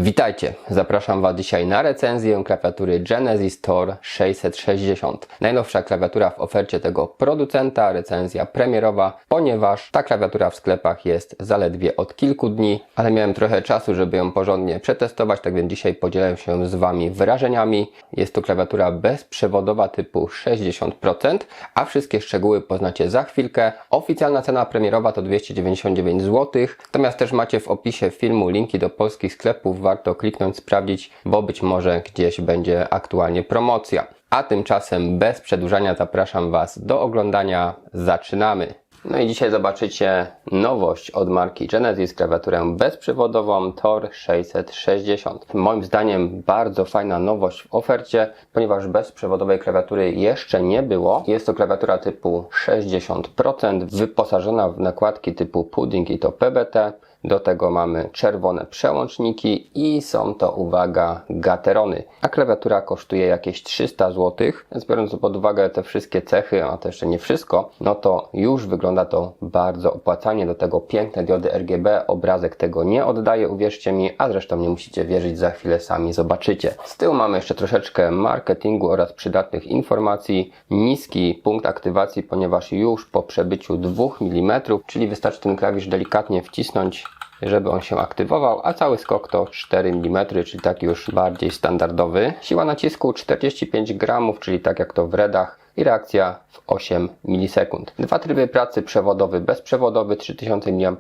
Witajcie, zapraszam Was dzisiaj na recenzję klawiatury Genesis Tor 660. Najnowsza klawiatura w ofercie tego producenta, recenzja premierowa, ponieważ ta klawiatura w sklepach jest zaledwie od kilku dni, ale miałem trochę czasu, żeby ją porządnie przetestować, tak więc dzisiaj podzielę się z Wami wrażeniami. Jest to klawiatura bezprzewodowa typu 60%, a wszystkie szczegóły poznacie za chwilkę. Oficjalna cena premierowa to 299 zł, natomiast też macie w opisie filmu linki do polskich sklepów. Warto kliknąć, sprawdzić, bo być może gdzieś będzie aktualnie promocja. A tymczasem bez przedłużania zapraszam Was do oglądania. Zaczynamy! No i dzisiaj zobaczycie nowość od marki Genesis, klawiaturę bezprzewodową Tor 660. Moim zdaniem bardzo fajna nowość w ofercie, ponieważ bezprzewodowej klawiatury jeszcze nie było. Jest to klawiatura typu 60%, wyposażona w nakładki typu pudding i to PBT. Do tego mamy czerwone przełączniki i są to, uwaga, gaterony. A klawiatura kosztuje jakieś 300 zł, więc biorąc pod uwagę te wszystkie cechy, a to jeszcze nie wszystko, no to już wygląda to bardzo opłacalnie. Do tego piękne diody RGB, obrazek tego nie oddaje, uwierzcie mi, a zresztą nie musicie wierzyć, za chwilę sami zobaczycie. Z tyłu mamy jeszcze troszeczkę marketingu oraz przydatnych informacji. Niski punkt aktywacji, ponieważ już po przebyciu 2 mm, czyli wystarczy ten klawisz delikatnie wcisnąć, żeby on się aktywował, a cały skok to 4 mm, czyli taki już bardziej standardowy. Siła nacisku 45 gramów, czyli tak jak to w RED-ach, i reakcja w 8 milisekund. Dwa tryby pracy: przewodowy, bezprzewodowy. 3000 mAh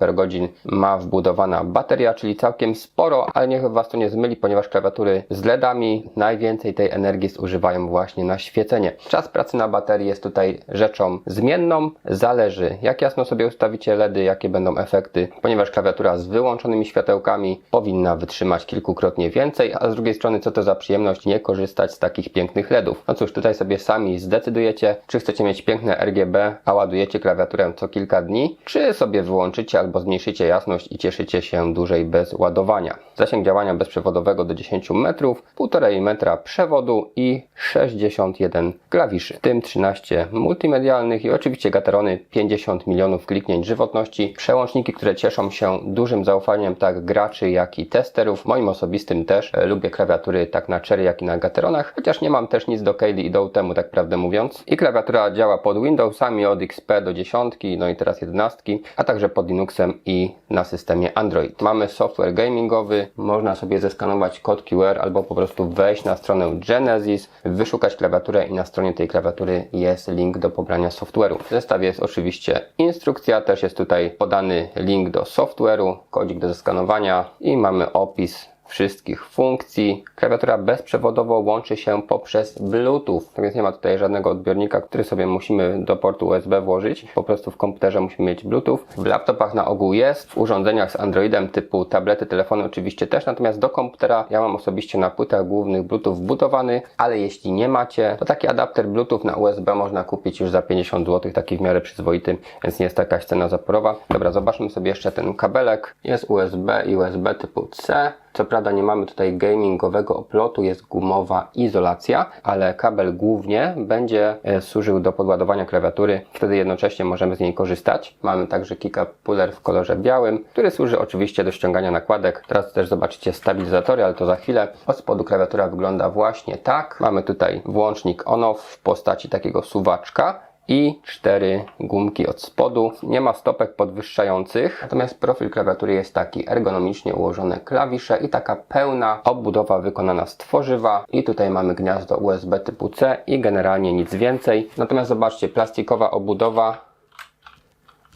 ma wbudowana bateria, czyli całkiem sporo, ale niech Was to nie zmyli, ponieważ klawiatury z LEDami najwięcej tej energii zużywają właśnie na świecenie. Czas pracy na baterii jest tutaj rzeczą zmienną. Zależy, jak jasno sobie ustawicie LEDy, jakie będą efekty, ponieważ klawiatura z wyłączonymi światełkami powinna wytrzymać kilkukrotnie więcej, a z drugiej strony co to za przyjemność nie korzystać z takich pięknych LEDów. No cóż, tutaj sobie sami zdecydujecie, czy chcecie mieć piękne RGB, a ładujecie klawiaturę co kilka dni, czy sobie wyłączycie albo zmniejszycie jasność i cieszycie się dłużej bez ładowania. Zasięg działania bezprzewodowego do 10 metrów, 1,5 metra przewodu i 61 klawiszy, w tym 13 multimedialnych i oczywiście gaterony, 50 milionów kliknięć żywotności, przełączniki, które cieszą się dużym zaufaniem tak graczy, jak i testerów. Moim osobistym też lubię klawiatury tak na Cherry, jak i na gateronach, chociaż nie mam też nic do Kaylee i do Utemu, tak prawdę mówiąc. I klawiatura działa pod Windowsami od XP do 10, no i teraz 11, a także pod Linuxem i na systemie Android. Mamy software gamingowy, można sobie zeskanować kod QR albo po prostu wejść na stronę Genesis, wyszukać klawiaturę i na stronie tej klawiatury jest link do pobrania software'u. W zestawie jest oczywiście instrukcja, też jest tutaj podany link do software'u, kodzik do zeskanowania i mamy opis wszystkich funkcji. Klawiatura bezprzewodowo łączy się poprzez Bluetooth, tak więc nie ma tutaj żadnego odbiornika, który sobie musimy do portu USB włożyć. Po prostu w komputerze musimy mieć Bluetooth. W laptopach na ogół jest, w urządzeniach z Androidem typu tablety, telefony oczywiście też, natomiast do komputera ja mam osobiście na płytach głównych Bluetooth wbudowany, ale jeśli nie macie, to taki adapter Bluetooth na USB można kupić już za 50 zł, taki w miarę przyzwoity, więc nie jest to jakaś cena zaporowa. Dobra, zobaczmy sobie jeszcze ten kabelek. Jest USB i USB typu C. Co prawda nie mamy tutaj gamingowego oplotu, jest gumowa izolacja, ale kabel głównie będzie służył do podładowania klawiatury, wtedy jednocześnie możemy z niej korzystać. Mamy także kick-up puller w kolorze białym, który służy oczywiście do ściągania nakładek. Teraz też zobaczycie stabilizatory, ale to za chwilę. Od spodu klawiatura wygląda właśnie tak. Mamy tutaj włącznik on-off w postaci takiego suwaczka i 4 gumki od spodu. Nie ma stopek podwyższających, natomiast profil klawiatury jest taki: ergonomicznie ułożone klawisze i taka pełna obudowa wykonana z tworzywa. I tutaj mamy gniazdo USB typu C i generalnie nic więcej. Natomiast zobaczcie, plastikowa obudowa,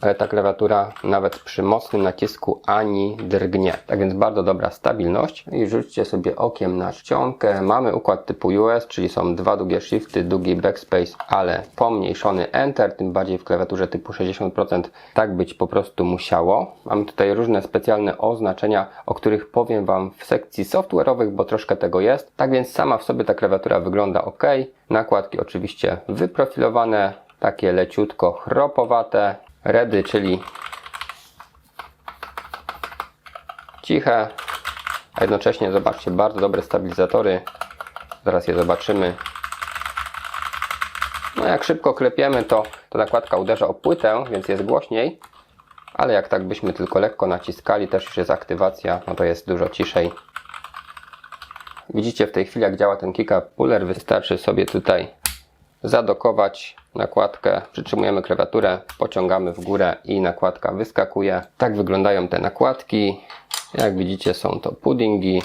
ale ta klawiatura nawet przy mocnym nacisku ani drgnie. Tak więc bardzo dobra stabilność. I rzućcie sobie okiem na czcionkę. Mamy układ typu US, czyli są dwa długie shifty, długi backspace, ale pomniejszony enter, tym bardziej w klawiaturze typu 60% tak być po prostu musiało. Mamy tutaj różne specjalne oznaczenia, o których powiem Wam w sekcji software'owych, bo troszkę tego jest. Tak więc sama w sobie ta klawiatura wygląda ok. Nakładki oczywiście wyprofilowane, takie leciutko chropowate. REDy, czyli ciche, a jednocześnie zobaczcie, bardzo dobre stabilizatory. Zaraz je zobaczymy. No jak szybko klepiemy, to nakładka uderza o płytę, więc jest głośniej, ale jak tak byśmy tylko lekko naciskali, też już jest aktywacja, no to jest dużo ciszej. Widzicie w tej chwili, jak działa ten kick-up puller. Wystarczy sobie tutaj zadokować nakładkę, przytrzymujemy klawiaturę, pociągamy w górę i nakładka wyskakuje. Tak wyglądają te nakładki. Jak widzicie, są to puddingi.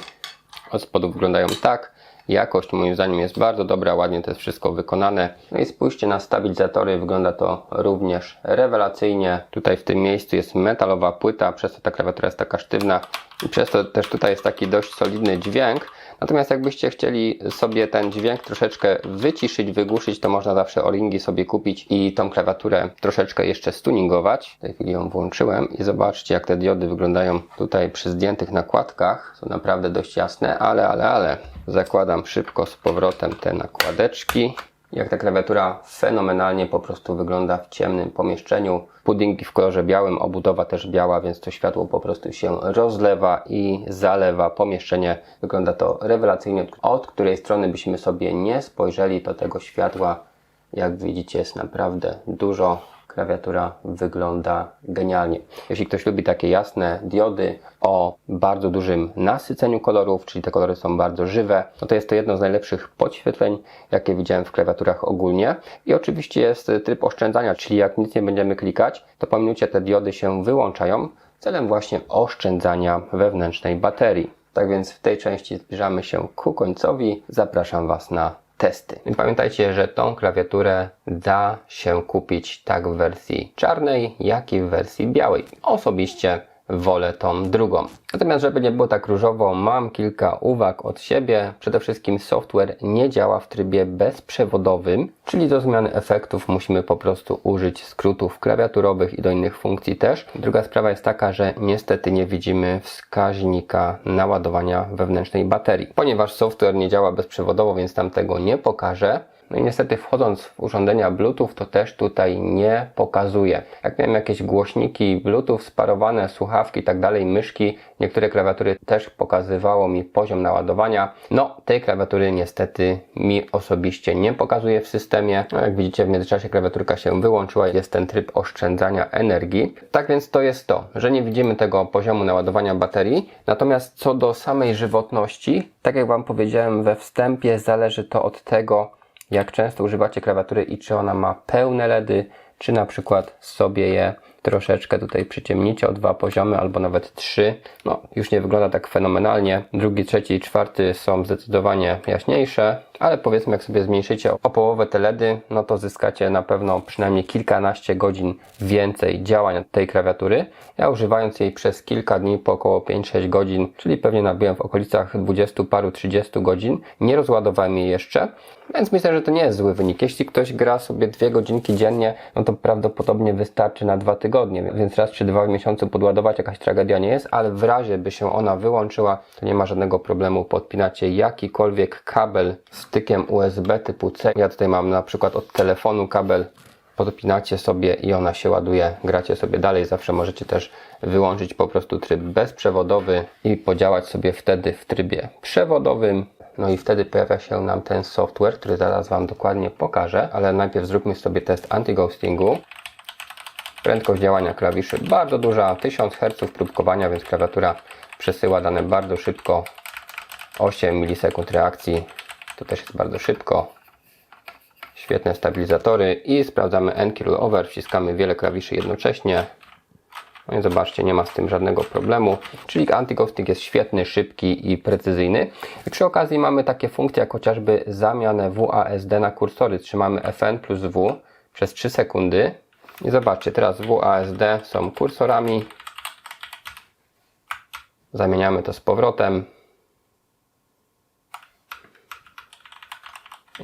Od spodu wyglądają tak. Jakość moim zdaniem jest bardzo dobra, ładnie to jest wszystko wykonane. No i spójrzcie na stabilizatory, wygląda to również rewelacyjnie. Tutaj w tym miejscu jest metalowa płyta, przez to ta klawiatura jest taka sztywna i przez to też tutaj jest taki dość solidny dźwięk. Natomiast jakbyście chcieli sobie ten dźwięk troszeczkę wyciszyć, wygłuszyć, to można zawsze O-ringi sobie kupić i tą klawiaturę troszeczkę jeszcze stuningować. W tej chwili ją włączyłem i zobaczcie, jak te diody wyglądają tutaj przy zdjętych nakładkach. Są naprawdę dość jasne, ale zakładam szybko z powrotem te nakładeczki. Jak ta klawiatura fenomenalnie po prostu wygląda w ciemnym pomieszczeniu. Puddingi w kolorze białym, obudowa też biała, więc to światło po prostu się rozlewa i zalewa pomieszczenie. Wygląda to rewelacyjnie. Od której strony byśmy sobie nie spojrzeli, to tego światła, jak widzicie, jest naprawdę dużo. Klawiatura wygląda genialnie. Jeśli ktoś lubi takie jasne diody o bardzo dużym nasyceniu kolorów, czyli te kolory są bardzo żywe, no to jest to jedno z najlepszych podświetleń, jakie widziałem w klawiaturach ogólnie. I oczywiście jest tryb oszczędzania, czyli jak nic nie będziemy klikać, to po minucie te diody się wyłączają celem właśnie oszczędzania wewnętrznej baterii. Tak więc w tej części zbliżamy się ku końcowi. Zapraszam Was na testy. I pamiętajcie, że tą klawiaturę da się kupić tak w wersji czarnej, jak i w wersji białej. Osobiście wolę tą drugą. Natomiast żeby nie było tak różowo, mam kilka uwag od siebie. Przede wszystkim software nie działa w trybie bezprzewodowym, czyli do zmiany efektów musimy po prostu użyć skrótów klawiaturowych i do innych funkcji też. Druga sprawa jest taka, że niestety nie widzimy wskaźnika naładowania wewnętrznej baterii. Ponieważ software nie działa bezprzewodowo, więc tam tego nie pokażę. No i niestety wchodząc w urządzenia Bluetooth, to też tutaj nie pokazuje. Jak miałem jakieś głośniki Bluetooth, sparowane słuchawki i tak dalej, myszki, niektóre klawiatury też pokazywało mi poziom naładowania. No, tej klawiatury niestety mi osobiście nie pokazuje w systemie. No, jak widzicie, w międzyczasie klawiaturka się wyłączyła, jest ten tryb oszczędzania energii. Tak więc to jest to, że nie widzimy tego poziomu naładowania baterii. Natomiast co do samej żywotności, tak jak Wam powiedziałem we wstępie, zależy to od tego, jak często używacie klawiatury i czy ona ma pełne LEDy, czy na przykład sobie je troszeczkę tutaj przyciemnicie o 2 poziomy albo nawet 3. No, już nie wygląda tak fenomenalnie. Drugi, trzeci i czwarty są zdecydowanie jaśniejsze, ale powiedzmy, jak sobie zmniejszycie o połowę te LEDy, no to zyskacie na pewno przynajmniej kilkanaście godzin więcej działania tej klawiatury. Ja używając jej przez kilka dni po około 5-6 godzin, czyli pewnie nabiłem w okolicach 20 paru 30 godzin, nie rozładowałem jej jeszcze, więc myślę, że to nie jest zły wynik. Jeśli ktoś gra sobie 2 godzinki dziennie, no to prawdopodobnie wystarczy na 2 tygodnie, więc raz czy 2 w miesiącu podładować jakaś tragedia nie jest, ale w razie by się ona wyłączyła, to nie ma żadnego problemu, podpinacie jakikolwiek kabel stykiem USB typu C. Ja tutaj mam na przykład od telefonu kabel, podpinacie sobie i ona się ładuje, gracie sobie dalej. Zawsze możecie też wyłączyć po prostu tryb bezprzewodowy i podziałać sobie wtedy w trybie przewodowym. No i wtedy pojawia się nam ten software, który zaraz Wam dokładnie pokażę, ale najpierw zróbmy sobie test anti-ghostingu. Prędkość działania klawiszy bardzo duża, 1000 Hz próbkowania, więc klawiatura przesyła dane bardzo szybko. 8 milisekund reakcji, to też jest bardzo szybko. Świetne stabilizatory i sprawdzamy N-key rollover, wciskamy wiele klawiszy jednocześnie. No i zobaczcie, nie ma z tym żadnego problemu. Czyli anti-ghosting jest świetny, szybki i precyzyjny. I przy okazji mamy takie funkcje jak chociażby zamianę WASD na kursory. Trzymamy Fn plus W przez 3 sekundy. I zobaczcie, teraz WASD są kursorami. Zamieniamy to z powrotem.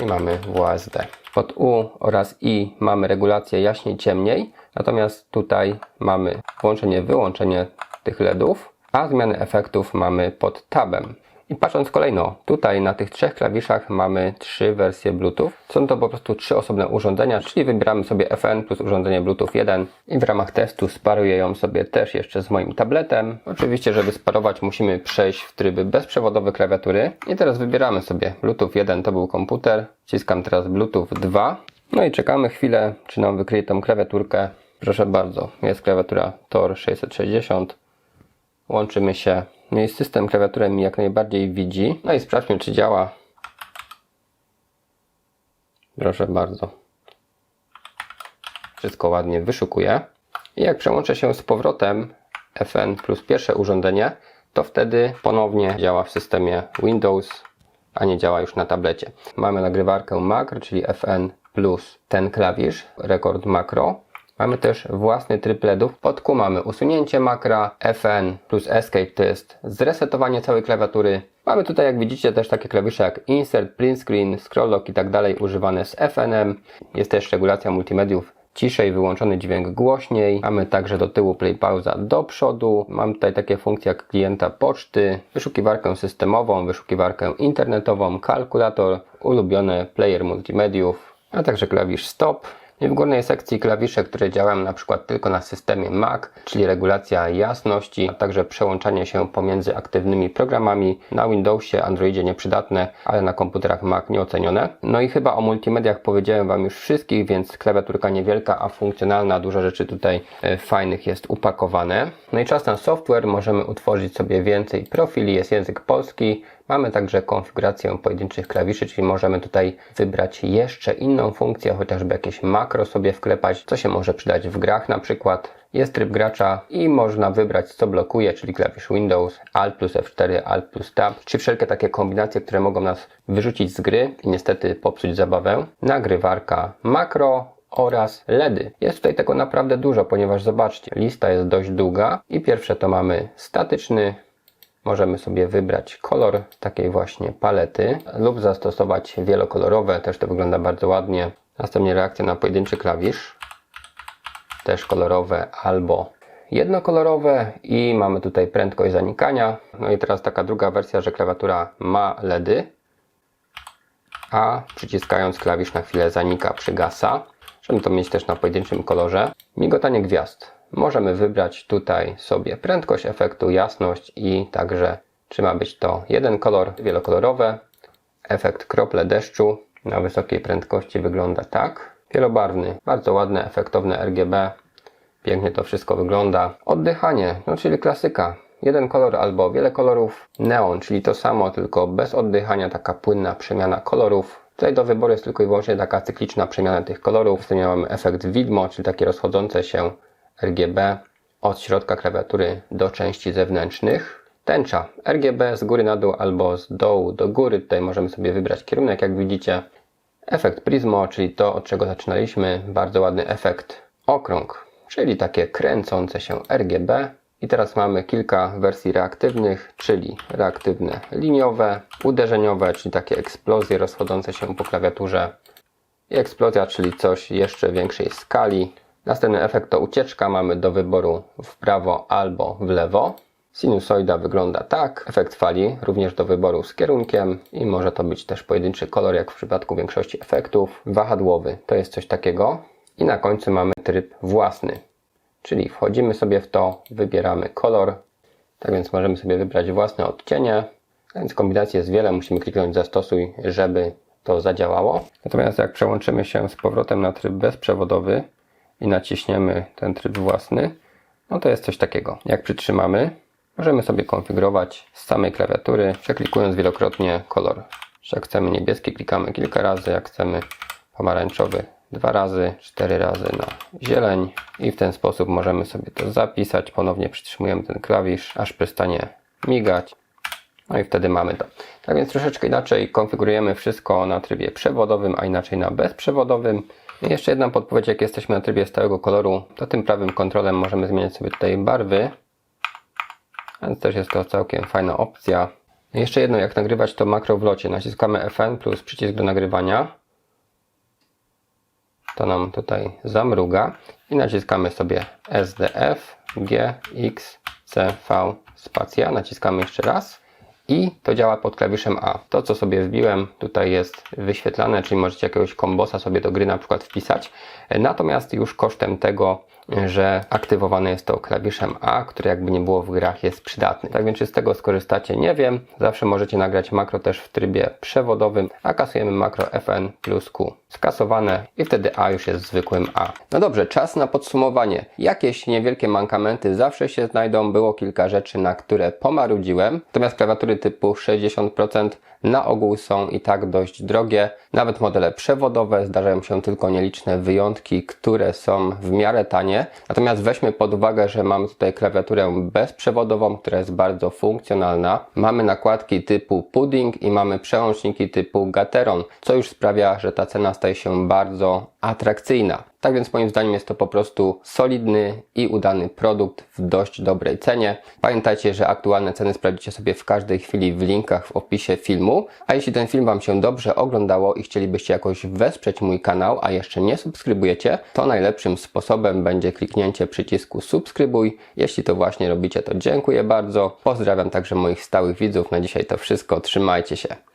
I mamy WASD. Pod U oraz I mamy regulację jaśniej, ciemniej. Natomiast tutaj mamy włączenie, wyłączenie tych LEDów, a zmiany efektów mamy pod tabem. I patrząc kolejno, tutaj na tych 3 klawiszach mamy 3 wersje Bluetooth. Są to po prostu 3 osobne urządzenia, czyli wybieramy sobie FN plus urządzenie Bluetooth 1 i w ramach testu sparuję ją sobie też jeszcze z moim tabletem. Oczywiście, żeby sparować, musimy przejść w tryby bezprzewodowe klawiatury. I teraz wybieramy sobie Bluetooth 1, to był komputer. Wciskam teraz Bluetooth 2. No i czekamy chwilę, czy nam wykryje tą klawiaturkę. Proszę bardzo, jest klawiatura Tor 660. Łączymy się. No i system klawiaturę mi jak najbardziej widzi. No i sprawdźmy, czy działa. Proszę bardzo. Wszystko ładnie wyszukuje. I jak przełączę się z powrotem FN plus pierwsze urządzenie, to wtedy ponownie działa w systemie Windows, a nie działa już na tablecie. Mamy nagrywarkę makro, czyli FN plus ten klawisz, rekord makro. Mamy też własny tryb LEDów. W podku mamy usunięcie makra, FN plus Escape to jest zresetowanie całej klawiatury. Mamy tutaj, jak widzicie, też takie klawisze jak Insert, Print Screen, Scroll Lock i tak dalej używane z FN-em. Jest też regulacja multimediów, ciszej, wyłączony dźwięk głośniej. Mamy także do tyłu play pauza, do przodu. Mam tutaj takie funkcje jak klienta poczty, wyszukiwarkę systemową, wyszukiwarkę internetową, kalkulator, ulubiony player multimediów, a także klawisz stop. I w górnej sekcji klawisze, które działają na przykład tylko na systemie Mac, czyli regulacja jasności, a także przełączanie się pomiędzy aktywnymi programami. Na Windowsie, Androidzie nieprzydatne, ale na komputerach Mac nieocenione. No i chyba o multimediach powiedziałem Wam już wszystkich, więc klawiaturka niewielka, a funkcjonalna. Dużo rzeczy tutaj fajnych jest upakowane. No i czas na software. Możemy utworzyć sobie więcej profili. Jest język polski. Mamy także konfigurację pojedynczych klawiszy, czyli możemy tutaj wybrać jeszcze inną funkcję, chociażby jakieś makro sobie wklepać, co się może przydać w grach na przykład. Jest tryb gracza i można wybrać, co blokuje, czyli klawisz Windows, Alt plus F4, Alt plus Tab, czy wszelkie takie kombinacje, które mogą nas wyrzucić z gry i niestety popsuć zabawę. Nagrywarka makro oraz LEDy. Jest tutaj tego naprawdę dużo, ponieważ zobaczcie, lista jest dość długa i pierwsze to mamy statyczny. Możemy sobie wybrać kolor takiej właśnie palety lub zastosować wielokolorowe, też to wygląda bardzo ładnie. Następnie reakcja na pojedynczy klawisz, też kolorowe albo jednokolorowe i mamy tutaj prędkość zanikania. No i teraz taka druga wersja, że klawiatura ma LEDy, a przyciskając klawisz na chwilę zanika, przygasa. Możemy to mieć też na pojedynczym kolorze. Migotanie gwiazd. Możemy wybrać tutaj sobie prędkość efektu, jasność i także czy ma być to jeden kolor, wielokolorowe. Efekt krople deszczu na wysokiej prędkości wygląda tak. Wielobarwny, bardzo ładne, efektowne RGB. Pięknie to wszystko wygląda. Oddychanie, no czyli klasyka. Jeden kolor albo wiele kolorów. Neon, czyli to samo, tylko bez oddychania, taka płynna przemiana kolorów. Tutaj do wyboru jest tylko i wyłącznie taka cykliczna przemiana tych kolorów. Tutaj mamy efekt widmo, czyli takie rozchodzące się RGB od środka klawiatury do części zewnętrznych. Tęcza RGB z góry na dół albo z dołu do góry. Tutaj możemy sobie wybrać kierunek, jak widzicie. Efekt Prismo, czyli to, od czego zaczynaliśmy. Bardzo ładny efekt. Okrąg, czyli takie kręcące się RGB. I teraz mamy kilka wersji reaktywnych, czyli reaktywne liniowe, uderzeniowe, czyli takie eksplozje rozchodzące się po klawiaturze. I eksplozja, czyli coś jeszcze większej skali. Następny efekt to ucieczka, mamy do wyboru w prawo albo w lewo. Sinusoida wygląda tak. Efekt fali również do wyboru z kierunkiem i może to być też pojedynczy kolor, jak w przypadku większości efektów. Wahadłowy to jest coś takiego. I na końcu mamy tryb własny, czyli wchodzimy sobie w to, wybieramy kolor. Tak więc możemy sobie wybrać własne odcienie. A więc kombinacji jest wiele, musimy kliknąć zastosuj, żeby to zadziałało. Natomiast jak przełączymy się z powrotem na tryb bezprzewodowy i naciśniemy ten tryb własny, no to jest coś takiego. Jak przytrzymamy, możemy sobie konfigurować z samej klawiatury, przeklikując wielokrotnie kolor. Jak chcemy niebieski, klikamy kilka razy, jak chcemy pomarańczowy 2 razy, 4 razy na zieleń i w ten sposób możemy sobie to zapisać. Ponownie przytrzymujemy ten klawisz, aż przestanie migać. No i wtedy mamy to. Tak więc troszeczkę inaczej konfigurujemy wszystko na trybie przewodowym, a inaczej na bezprzewodowym. I jeszcze jedna podpowiedź, jak jesteśmy na trybie stałego koloru, to tym prawym kontrolem możemy zmieniać sobie tutaj barwy. Więc też jest to całkiem fajna opcja. I jeszcze jedno, jak nagrywać to makro w locie. Naciskamy FN plus przycisk do nagrywania. To nam tutaj zamruga. I naciskamy sobie SDF, G, X, C, V, spacja. Naciskamy jeszcze raz. I to działa pod klawiszem A. To, co sobie wbiłem, tutaj jest wyświetlane, czyli możecie jakiegoś kombosa sobie do gry na przykład wpisać. Natomiast już kosztem tego że aktywowane jest to klawiszem A, który jakby nie było w grach jest przydatny. Tak więc czy z tego skorzystacie, nie wiem. Zawsze możecie nagrać makro też w trybie przewodowym, a kasujemy makro Fn plus Q. Skasowane i wtedy A już jest zwykłym A. No dobrze, czas na podsumowanie. Jakieś niewielkie mankamenty zawsze się znajdą. Było kilka rzeczy, na które pomarudziłem. Natomiast klawiatury typu 60% na ogół są i tak dość drogie. Nawet modele przewodowe, zdarzają się tylko nieliczne wyjątki, które są w miarę tanie. Natomiast weźmy pod uwagę, że mamy tutaj klawiaturę bezprzewodową, która jest bardzo funkcjonalna. Mamy nakładki typu pudding i mamy przełączniki typu Gateron, co już sprawia, że ta cena staje się bardzo atrakcyjna. Tak więc moim zdaniem jest to po prostu solidny i udany produkt w dość dobrej cenie. Pamiętajcie, że aktualne ceny sprawdzicie sobie w każdej chwili w linkach w opisie filmu. A jeśli ten film Wam się dobrze oglądało i chcielibyście jakoś wesprzeć mój kanał, a jeszcze nie subskrybujecie, to najlepszym sposobem będzie kliknięcie przycisku subskrybuj. Jeśli to właśnie robicie, to dziękuję bardzo. Pozdrawiam także moich stałych widzów. Na dzisiaj to wszystko. Trzymajcie się.